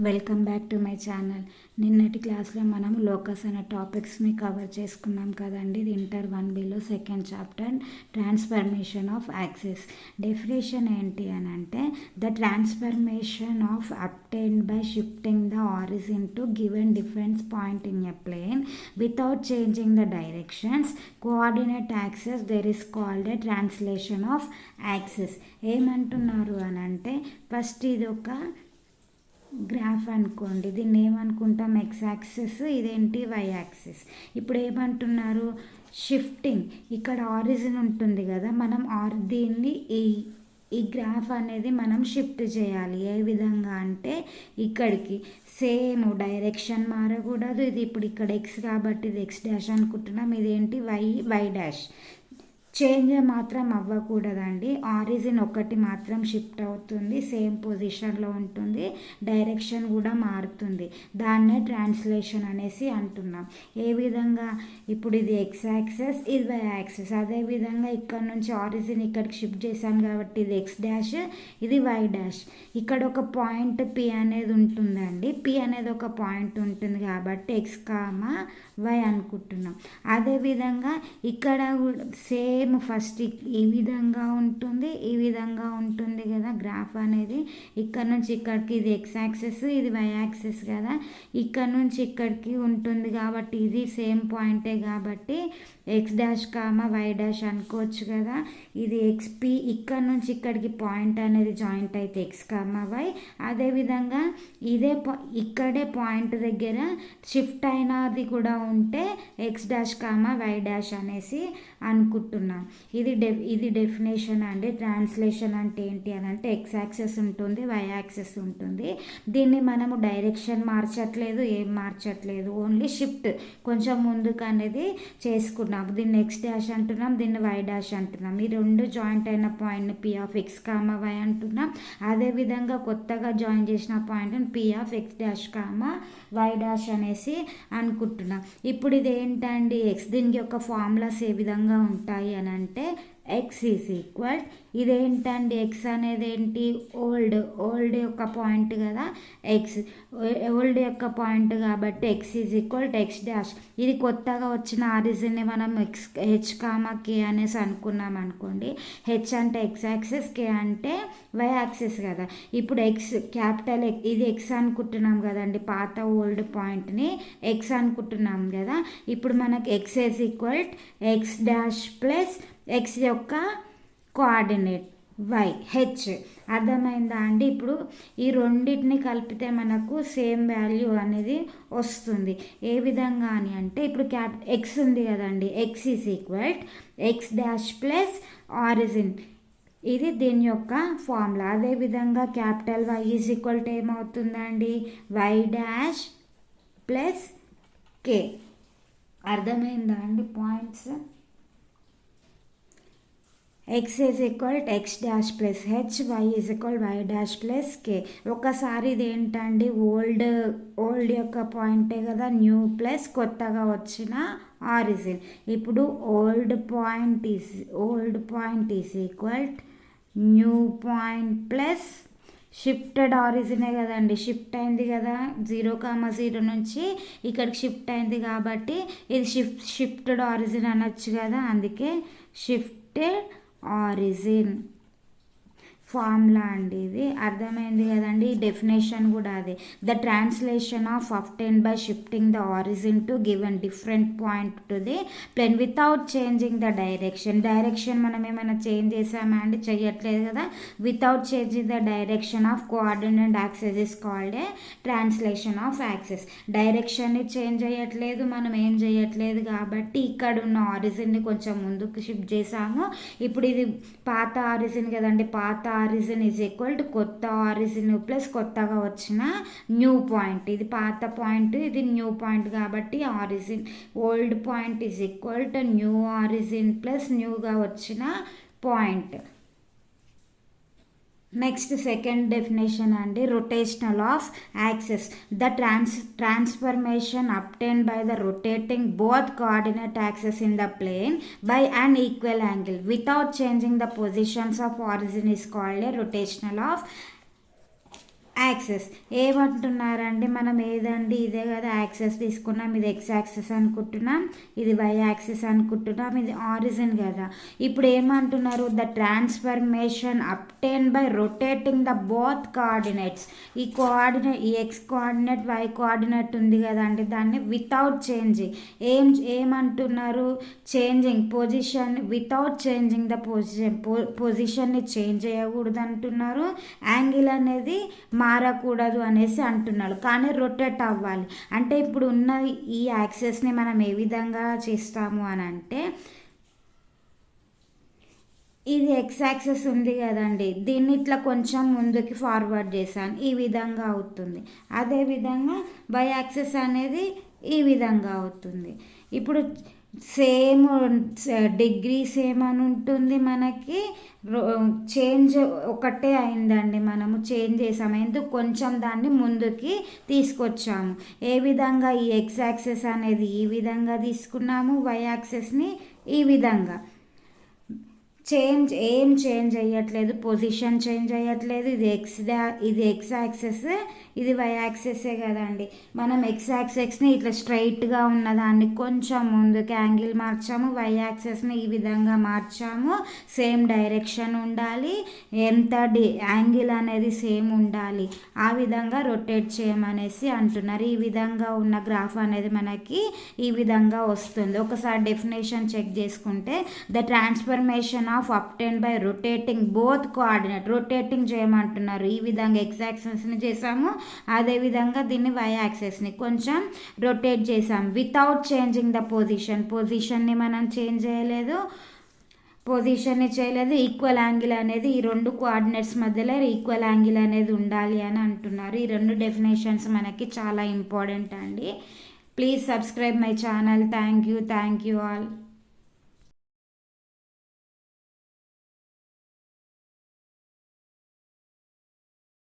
Welcome back to my channel. నిన్నటి క్లాస్లో మనం లోకస్ అనే టాపిక్స్ని కవర్ చేసుకున్నాం కదండి. ఇది ఇంటర్ 1Bలో second chapter transformation of axis. Definition ఏంటి అని అంటే the transformation of obtained by shifting the origin to given difference point in a plane without changing the directions coordinate axis there is called a translation of axis. ఏమంటున్నారు అని అంటే first ఇది ఒక graph అనుకోండి. దీన్ని ఏమనుకుంటాం, ఎక్స్ యాక్సిస్, ఇదేంటి why axis. ఇప్పుడు ఏమంటున్నారు, షిఫ్టింగ్. ఇక్కడ ఆరిజిన్ ఉంటుంది కదా, మనం దీన్ని ఈ గ్రాఫ్ అనేది మనం షిఫ్ట్ చేయాలి. ఏ విధంగా అంటే ఇక్కడికి సేమ్ డైరెక్షన్ మారకూడదు. ఇది ఇప్పుడు ఇక్కడ ఎక్స్ కాబట్టి ఇది ఎక్స్ డాష్ అనుకుంటున్నాం, ఇదేంటి వై డాష్. చేంజ్ మాత్రం అవ్వకూడదండి. ఆరిజిన్ ఒకటి మాత్రం షిఫ్ట్ అవుతుంది, సేమ్ పొజిషన్లో ఉంటుంది, డైరెక్షన్ కూడా మారుతుంది. దాన్నే ట్రాన్స్లేషన్ అనేసి అంటున్నాం. ఏ విధంగా, ఇప్పుడు ఇది ఎక్స్ యాక్సెస్, ఇది వై యాక్సెస్. అదేవిధంగా ఇక్కడ నుంచి ఆరిజిన్ ఇక్కడికి షిఫ్ట్ చేశాను కాబట్టి ఇది ఎక్స్ డాష్, ఇది వై డాష్. ఇక్కడ ఒక పాయింట్ పి అనేది ఉంటుందండి. పి అనేది ఒక పాయింట్ ఉంటుంది కాబట్టి ఎక్స్ కామా వై అనుకుంటున్నాం. అదేవిధంగా ఇక్కడ సేమ్ ఫస్ట్ ఈ విధంగా ఉంటుంది, ఈ విధంగా ఉంటుంది కదా గ్రాఫ్ అనేది. ఇక్కడ నుంచి ఇక్కడికి ఇది ఎక్స్ యాక్సెస్, ఇది వై యాక్సెస్ కదా. ఇక్కడ నుంచి ఇక్కడికి ఉంటుంది కాబట్టి ఇది సేమ్ పాయింటే కాబట్టి x dash comma y dash అనుకోవచ్చు కదా. ఇది ఎక్స్పి, ఇక్కడ నుంచి ఇక్కడికి పాయింట్ అనేది జాయింట్ అయితే ఎక్స్ కామా వై. అదేవిధంగా ఇక్కడే పాయింట్ దగ్గర షిఫ్ట్ అయినది కూడా ఉంటే x dash comma y dash అనేసి అనుకుంటున్నాం. ఇది డెఫినేషన్ అండి. ట్రాన్స్లేషన్ అంటే ఏంటి అని అంటే ఎక్స్ యాక్సెస్ ఉంటుంది, వై యాక్సెస్ ఉంటుంది. దీన్ని మనము డైరెక్షన్ మార్చట్లేదు, ఏం మార్చట్లేదు, ఓన్లీ షిఫ్ట్ కొంచెం ముందుకు అనేది చేసుకున్నాం. దీన్ని ఎక్స్ డాష్ అంటున్నాం, దీన్ని వై డాష్ అంటున్నాం. ఈ రెండు జాయింట్ అయిన పాయింట్ని P of x comma y అంటున్నాం. అదేవిధంగా కొత్తగా జాయిన్ చేసిన పాయింట్ని P of x dash comma y dash అనేసి అనుకుంటున్నాం. ఇప్పుడు ఇది ఏంటండి, ఎక్స్. దీనికి యొక్క ఫార్ములాస్ ఏ విధంగా ఉంటాయి అని అంటే ఎక్స్ ఈజ్ ఈక్వల్, ఇదేంటండి ఎక్స్ అనేది ఏంటి, ఓల్డ్ యొక్క పాయింట్ కదా ఎక్స్, ఓల్డ్ యొక్క పాయింట్ కాబట్టి X is equal to X dash. ఇది కొత్తగా వచ్చిన ఆరిజిన్ని మనం హెచ్ కామా కే అనేసి అనుకున్నాం అనుకోండి. హెచ్ అంటే ఎక్స్ యాక్సిస్, కే అంటే వై యాక్సిస్ కదా. ఇప్పుడు ఎక్స్ క్యాపిటల్ ఇది ఎక్స్ అనుకుంటున్నాం కదండి, పాత ఓల్డ్ పాయింట్ని ఎక్స్ అనుకుంటున్నాం కదా. ఇప్పుడు మనకు X is equal X dash plus X యొక్క కోఆర్డినేట్ వై హెచ్. అర్థమైందా అండి. ఇప్పుడు ఈ రెండింటిని కలిపితే మనకు సేమ్ వాల్యూ అనేది వస్తుంది. ఏ విధంగా అని అంటే ఇప్పుడు ఎక్స్ ఉంది కదండి, X is equal X dash plus origin, ఇది దీని యొక్క ఫార్ములా. అదేవిధంగా capital Y is equal to ఏమవుతుందండి, వై డాష్ ప్లస్ కే. అర్థమైందా అండి points. X is equal X dash plus H, Y is equal Y dash plus K. ఒకసారి ఇది ఏంటండి, ఓల్డ్ యొక్క పాయింటే కదా, న్యూ ప్లస్ కొత్తగా వచ్చిన ఆరిజిన్. ఇప్పుడు old point is equal new point plus shifted ఆరిజినే కదండి, షిఫ్ట్ అయింది కదా 0,0 నుంచి ఇక్కడికి షిఫ్ట్ అయింది కాబట్టి ఇది షిఫ్టెడ్ ఆరిజిన్ అనొచ్చు కదా. అందుకే షిఫ్టెడ్ ఆరిజిన్ ఫార్ములా అండి ఇది. అర్థమైంది కదండి. డెఫినేషన్ కూడా అదే, the translation of obtained by shifting the origin to given different point to the plane without changing the direction మనం ఏమైనా చేంజ్ చేసామా అండి, చెయ్యట్లేదు కదా. Without changing the direction of coordinate axis is called a translation of axis. డైరెక్షన్ని change చేయట్లేదు, మనం ఏం చేయట్లేదు కాబట్టి ఇక్కడ ఉన్న ఆరిజిన్ని కొంచెం ముందుకు షిఫ్ట్ చేసాము. ఇప్పుడు ఇది పాత ఆరిజిన్ కదండి, పాత ఆరిజిన్ ఈజ్ ఈక్వల్ టు కొత్త ఆరిజిన్ ప్లస్ కొత్తగా వచ్చిన న్యూ పాయింట్. ఇది పాత పాయింట్, ఇది న్యూ పాయింట్ కాబట్టి origin old point is equal to new origin plus న్యూగా వచ్చిన పాయింట్. నెక్స్ట్ సెకండ్ డెఫినేషన్ అండి, rotational of axis. The transformation obtained by the rotating both coordinate axis in the plane by an equal angle without changing the positions of origin is called a rotational of axes ఏమంటున్నారండి, మనం ఏదండి ఇదే కదా access తీసుకున్నాం, ఇది X access అనుకుంటున్నాం, ఇది why access అనుకుంటున్నాం, ఇది ఆరిజిన్ కదా. ఇప్పుడు ఏమంటున్నారు, the transformation obtain by rotating the both coordinates. ఈ ఎక్స్ కోఆర్డినేట్ వై కోఆర్డినేట్ ఉంది కదండి, దాన్ని వితౌట్ చేంజింగ్ ఏమంటున్నారు, changing position without changing the పొజిషన్ని చేంజ్ చేయకూడదు అంటున్నారు. యాంగిల్ అనేది మారకూడదు అనేసి అంటున్నాడు, కానీ రొటేట్ అవ్వాలి. అంటే ఇప్పుడు ఉన్న ఈ యాక్సెస్ని మనం ఏ విధంగా చేస్తాము అని అంటే, ఇది ఎక్స్ యాక్సెస్ ఉంది కదండి, దీన్ని ఇట్లా కొంచెం ముందుకి ఫార్వర్డ్ చేశాను, ఈ విధంగా అవుతుంది. అదేవిధంగా వై యాక్సెస్ అనేది ఈ విధంగా అవుతుంది. ఇప్పుడు సేమ్ డిగ్రీ సేమ్ అని ఉంటుంది మనకి, చేంజ్ ఒకటే అయిందండి, మనము చేంజ్ చేసాము. ఎందుకు, కొంచెం దాన్ని ముందుకి తీసుకొచ్చాము. ఏ విధంగా, ఈ ఎక్స్ యాక్సెస్ అనేది ఈ విధంగా తీసుకున్నాము, వై యాక్సెస్ని ఈ విధంగా. ఏం చేంజ్ అయ్యట్లేదు, పొజిషన్ చేంజ్ అయ్యట్లేదు. ఇది ఎక్స్ యాక్సెస్, ఇది వై యాక్సెసే కదండి. మనం ఎక్స్ యాక్సెస్ని ఇట్లా స్ట్రైట్గా ఉన్నదాన్ని కొంచెం ముందుకు యాంగిల్ మార్చాము, వై యాక్సెస్ని ఈ విధంగా మార్చాము. సేమ్ డైరెక్షన్ ఉండాలి, ఎంత యాంగిల్ అనేది సేమ్ ఉండాలి, ఆ విధంగా రొటేట్ చేయమనేసి అంటున్నారు. ఈ విధంగా ఉన్న గ్రాఫ్ అనేది మనకి ఈ విధంగా వస్తుంది. ఒకసారి డెఫినేషన్ చెక్ చేసుకుంటే, the transformation of obtain by rotating both coordinate, rotating చేయమంటున్నారు. ఈ విధంగా ఎక్స్ యాక్సెస్ని చేసాము, అదేవిధంగా దీన్ని వై యాక్సెస్ని కొంచెం రొటేట్ చేసాం వితౌట్ చేంజింగ్ ద పొజిషన్ని మనం చేంజ్ చేయలేదు, పొజిషన్ని చేయలేదు. ఈక్వల్ యాంగిల్ అనేది ఈ రెండు కోఆర్డినేట్స్ మధ్యలో ఈక్వల్ యాంగిల్ అనేది ఉండాలి అని అంటున్నారు. ఈ రెండు డెఫినేషన్స్ మనకి చాలా ఇంపార్టెంట్ అండి. Please subscribe my channel. Thank you all.